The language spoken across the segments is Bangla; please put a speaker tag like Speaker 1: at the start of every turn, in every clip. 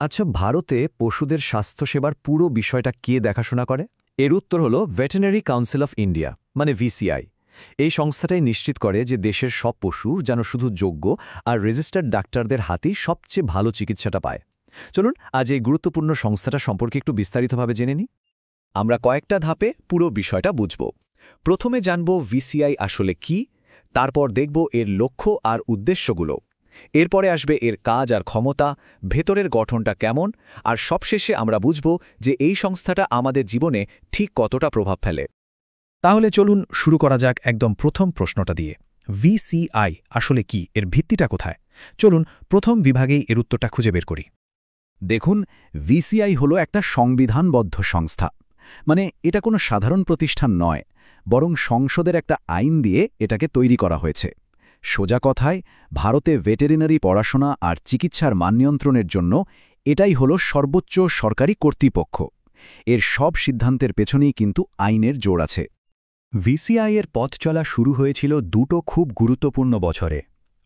Speaker 1: আচ্ছা, ভারতে পশুদের স্বাস্থ্যসেবার পুরো বিষয়টা কে দেখাশোনা করে? এর উত্তর হল ভেটেরিনারি কাউন্সিল অফ ইন্ডিয়া, মানে ভিসিআই। এই সংস্থাটাই নিশ্চিত করে যে দেশের সব পশু যেন শুধু যোগ্য আর রেজিস্টার্ড ডাক্তারদের হাতেই সবচেয়ে ভালো চিকিৎসাটা পায়। চলুন আজ এই গুরুত্বপূর্ণ সংস্থাটা সম্পর্কে একটু বিস্তারিতভাবে জেনে নিই। আমরা কয়েকটা ধাপে পুরো বিষয়টা বুঝব। প্রথমে জানব ভিসিআই আসলে কি, তারপর দেখব এর লক্ষ্য আর উদ্দেশ্যগুলো। এরপরে আসবে এর কাজ আর ক্ষমতা, ভেতরের গঠনটা কেমন, আর সবশেষে আমরা বুঝব যে এই সংস্থাটা আমাদের জীবনে ঠিক কতটা প্রভাব ফেলে।
Speaker 2: তাহলে চলুন শুরু করা যাক একদম প্রথম প্রশ্নটা দিয়ে। ভিসিআই আসলে কি, এর ভিত্তিটা কোথায়? চলুন প্রথম বিভাগেই এর উত্তরটা খুঁজে বের করি।
Speaker 1: দেখুন, ভিসিআই হলো একটা সংবিধানবদ্ধ সংস্থা। মানে এটা কোনো সাধারণ প্রতিষ্ঠান নয়, বরং সংসদের একটা আইন দিয়ে এটাকে তৈরি করা হয়েছে। সোজা কথায়, ভারতে ভেটেরিনারি পড়াশোনা আর চিকিৎসার মান নিয়ন্ত্রণের জন্য এটাই হলো সর্বোচ্চ সরকারি কর্তৃপক্ষ। এর সব সিদ্ধান্তের পেছনেই কিন্তু আইনের জোর আছে।
Speaker 3: ভিসিআইয়ের পথ চলা শুরু হয়েছিল দুটো খুব গুরুত্বপূর্ণ বছরে।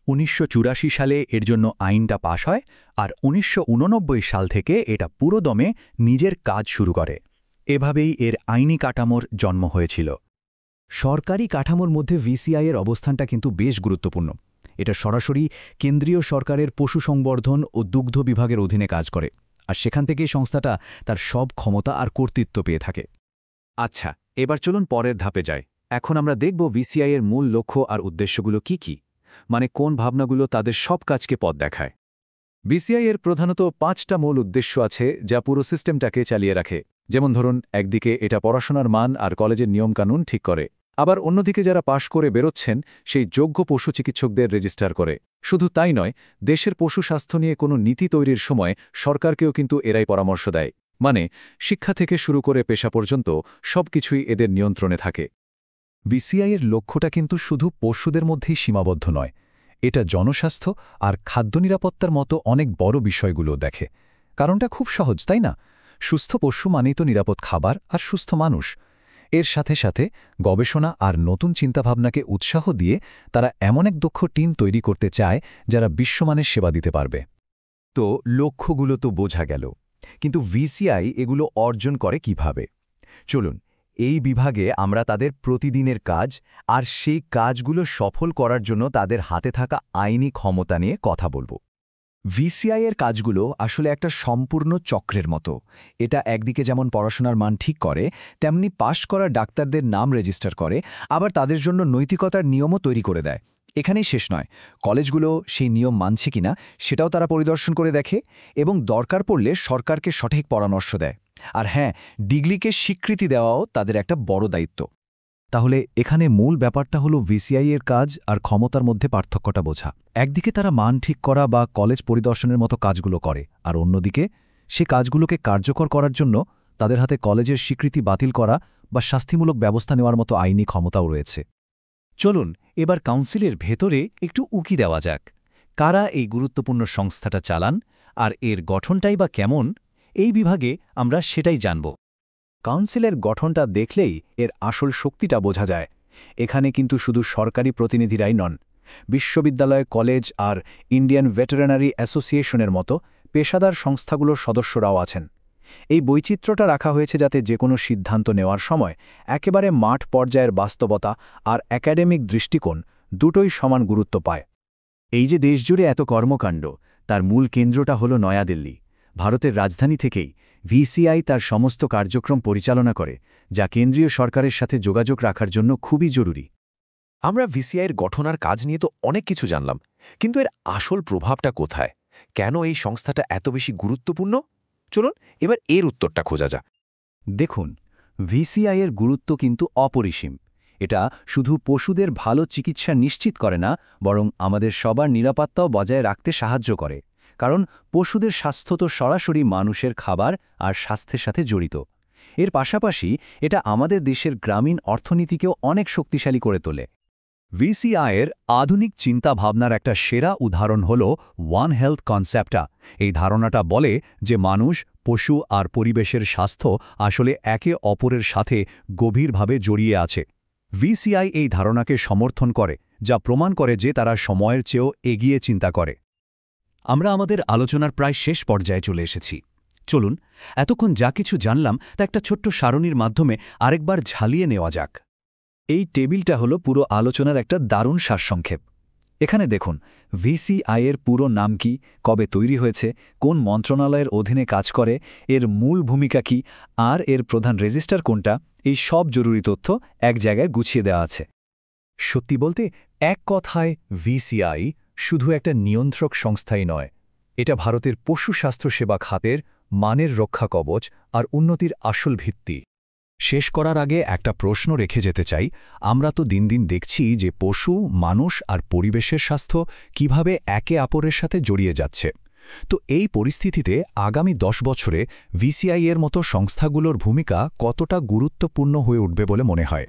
Speaker 3: ১৯৮৪ সালে এর জন্য আইনটা পাশ হয়, আর ১৯৮৯ সাল থেকে এটা পুরোদমে নিজের কাজ শুরু করে। এভাবেই এর আইনি কাঠামোর জন্ম হয়েছিল।
Speaker 1: সরকারি কাঠামোর মধ্যে ভিসিআইয়ের অবস্থানটা কিন্তু বেশ গুরুত্বপূর্ণ। এটা সরাসরি কেন্দ্রীয় সরকারের পশু সংবর্ধন ও দুগ্ধ বিভাগের অধীনে কাজ করে, আর সেখান থেকেই সংস্থাটা তার সব ক্ষমতা আর কর্তৃত্ব পেয়ে থাকে। আচ্ছা, এবার চলুন পরের ধাপে যাই। এখন আমরা দেখব ভিসিআইয়ের মূল লক্ষ্য আর উদ্দেশ্যগুলো কি, মানে কোন ভাবনাগুলো তাদের সব কাজকে পথ দেখায়। ভিসিআইয়ের প্রধানত 5টা মূল উদ্দেশ্য আছে যা পুরো সিস্টেমটাকে চালিয়ে রাখে। যেমন ধরুন, একদিকে এটা পড়াশোনার মান আর কলেজের নিয়মকানুন ঠিক করে, আবার অন্যদিকে যারা পাশ করে বেরোচ্ছেন সেই যোগ্য পশু চিকিৎসকদের রেজিস্টার করে। শুধু তাই নয়, দেশের পশু স্বাস্থ্য নিয়ে কোনো নীতি তৈরির সময় সরকারকেও কিন্তু এরাই পরামর্শ দেয়। মানে শিক্ষা থেকে শুরু করে পেশা পর্যন্ত সবকিছুই এদের নিয়ন্ত্রণে থাকে।
Speaker 3: ভিসিআইয়ের লক্ষ্যটা কিন্তু শুধু পশুদের মধ্যেই সীমাবদ্ধ নয়, এটা জনস্বাস্থ্য আর খাদ্য নিরাপত্তার মতো অনেক বড় বিষয়গুলো দেখে। কারণটা খুব সহজ, তাই না? সুস্থ পশু মানেই তো নিরাপদ খাবার আর সুস্থ মানুষ। এর সাথে সাথে গবেষণা আর নতুন চিন্তাভাবনাকে উৎসাহ দিয়ে তারা এমন এক দক্ষ টিম তৈরি করতে চায় যারা বিশ্বমানের সেবা দিতে পারবে।
Speaker 4: তো লক্ষ্যগুলো তো বোঝা গেল, কিন্তু ভিসিআই এগুলো অর্জন করে কিভাবে? চলুন এই বিভাগে আমরা তাদের প্রতিদিনের কাজ আর সেই কাজগুলো সফল করার জন্য তাদের হাতে থাকা আইনি ক্ষমতা নিয়ে কথা বলবো।
Speaker 1: ভিসিআইয়ের কাজগুলো আসলে একটা সম্পূর্ণ চক্রের মতো। এটা একদিকে যেমন পড়াশোনার মান ঠিক করে, তেমনি পাশ করা ডাক্তারদের নাম রেজিস্টার করে, আবার তাদের জন্য নৈতিকতার নিয়মও তৈরি করে দেয়। এখানেই শেষ নয়, কলেজগুলো সেই নিয়ম মানছে কিনা সেটাও তারা পরিদর্শন করে দেখে, এবং দরকার পড়লে সরকারকে সঠিক পরামর্শ দেয়। আর হ্যাঁ, ডিগ্রিকে স্বীকৃতি দেওয়াও তাদের একটা বড় দায়িত্ব।
Speaker 3: তাহলে এখানে মূল ব্যাপারটা হলো ভিসিআইয়ের কাজ আর ক্ষমতার মধ্যে পার্থক্যটা বোঝা। একদিকে তারা মান ঠিক করা বা কলেজ পরিদর্শনের মতো কাজগুলো করে, আর অন্যদিকে সে কাজগুলোকে কার্যকর করার জন্য তাদের হাতে কলেজের স্বীকৃতি বাতিল করা বা শাস্তিমূলক ব্যবস্থা নেওয়ার মতো আইনি ক্ষমতাও রয়েছে।
Speaker 2: চলুন এবার কাউন্সিলের ভেতরে একটু উকি দেওয়া যাক। কারা এই গুরুত্বপূর্ণ সংস্থাটা চালান আর এর গঠনটাই বা কেমন, এই বিভাগে আমরা সেটাই জানব।
Speaker 1: কাউন্সিলের গঠনটা দেখলেই এর আসল শক্তিটা বোঝা যায়। এখানে কিন্তু শুধু সরকারি প্রতিনিধিরাই নন, বিশ্ববিদ্যালয়, কলেজ আর ইন্ডিয়ান ভেটেরিনারি অ্যাসোসিয়েশনের মতো পেশাদার সংস্থাগুলোর সদস্যরাও আছেন। এই বৈচিত্র্যটা রাখা হয়েছে যাতে যে কোনো সিদ্ধান্ত নেওয়ার সময় একেবারে মাঠ পর্যায়ের বাস্তবতা আর একাডেমিক দৃষ্টিকোণ দুটোই সমান গুরুত্ব পায়।
Speaker 4: এই যে দেশজুড়ে এত কর্মকাণ্ড, তার মূল কেন্দ্রটা হল নয়াদিল্লি। ভারতের রাজধানী থেকেই ভিসিআই তার সমস্ত কার্যক্রম পরিচালনা করে, যা কেন্দ্রীয় সরকারের সাথে যোগাযোগ রাখার জন্য খুবই জরুরি।
Speaker 5: আমরা ভিসিআইয়ের গঠন আর কাজ নিয়ে তো অনেক কিছু জানলাম, কিন্তু এর আসল প্রভাবটা কোথায়? কেন এই সংস্থাটা এত বেশি গুরুত্বপূর্ণ? চলুন এবার এর উত্তরটা খোঁজা যাক।
Speaker 3: দেখুন, ভিসিআইয়ের গুরুত্ব কিন্তু অপরিসীম। এটা শুধু পশুদের ভালো চিকিৎসা নিশ্চিত করে না, বরং আমাদের সবার নিরাপত্তাও বজায় রাখতে সাহায্য করে। কারণ পশুদের স্বাস্থ্য তো সরাসরি মানুষের খাবার আর স্বাস্থ্যের সাথে জড়িত। এর পাশাপাশি এটা আমাদের দেশের গ্রামীণ অর্থনীতিকেও অনেক শক্তিশালী করে তোলে। ভিসিআইয়ের আধুনিক চিন্তাভাবনার একটা সেরা উদাহরণ হল ওয়ান হেলথ কনসেপ্টটা। এই ধারণাটা বলে যে মানুষ, পশু আর পরিবেশের স্বাস্থ্য আসলে একে অপরের সাথে গভীরভাবে জড়িয়ে আছে। ভিসিআই এই ধারণাকে সমর্থন করে, যা প্রমাণ করে যে তারা সময়ের চেয়েও এগিয়ে চিন্তা করে।
Speaker 2: আমরা আমাদের আলোচনার প্রায় শেষ পর্যায়ে চলে এসেছি। চলুন এতক্ষণ যা কিছু জানলাম তা একটা ছোট্ট সারণীর মাধ্যমে আরেকবার ঝালিয়ে নেওয়া যাক।
Speaker 3: এই টেবিলটা হলো পুরো আলোচনার একটা দারুণ সারসংক্ষেপ। এখানে দেখুন ভিসিআই এর পুরো নাম কি, কবে তৈরি হয়েছে, কোন মন্ত্রণালয়ের অধীনে কাজ করে, এর মূল ভূমিকা কি আর এর প্রধান রেজিস্টার কোনটা, এই সব জরুরি তথ্য এক জায়গায় গুছিয়ে দেওয়া আছে।
Speaker 4: সত্যি বলতে এক কথায় ভিসিআই শুধু একটা নিয়ন্ত্রক সংস্থাই নয়, এটা ভারতের পশু স্বাস্থ্যসেবা খাতের মানের রক্ষা কবচ আর উন্নতির আসল ভিত্তি। শেষ করার আগে একটা প্রশ্ন রেখে যেতে চাই, আমরা তো দিন দিন দেখছি যে পশু, মানুষ আর পরিবেশের স্বাস্থ্য কিভাবে একে অপরের সাথে জড়িয়ে যাচ্ছে। তো এই পরিস্থিতিতে আগামী 10 বছরে ভিসিআই এর মতো সংস্থাগুলোর ভূমিকা কতটা গুরুত্বপূর্ণ হয়ে উঠবে বলে মনে হয়?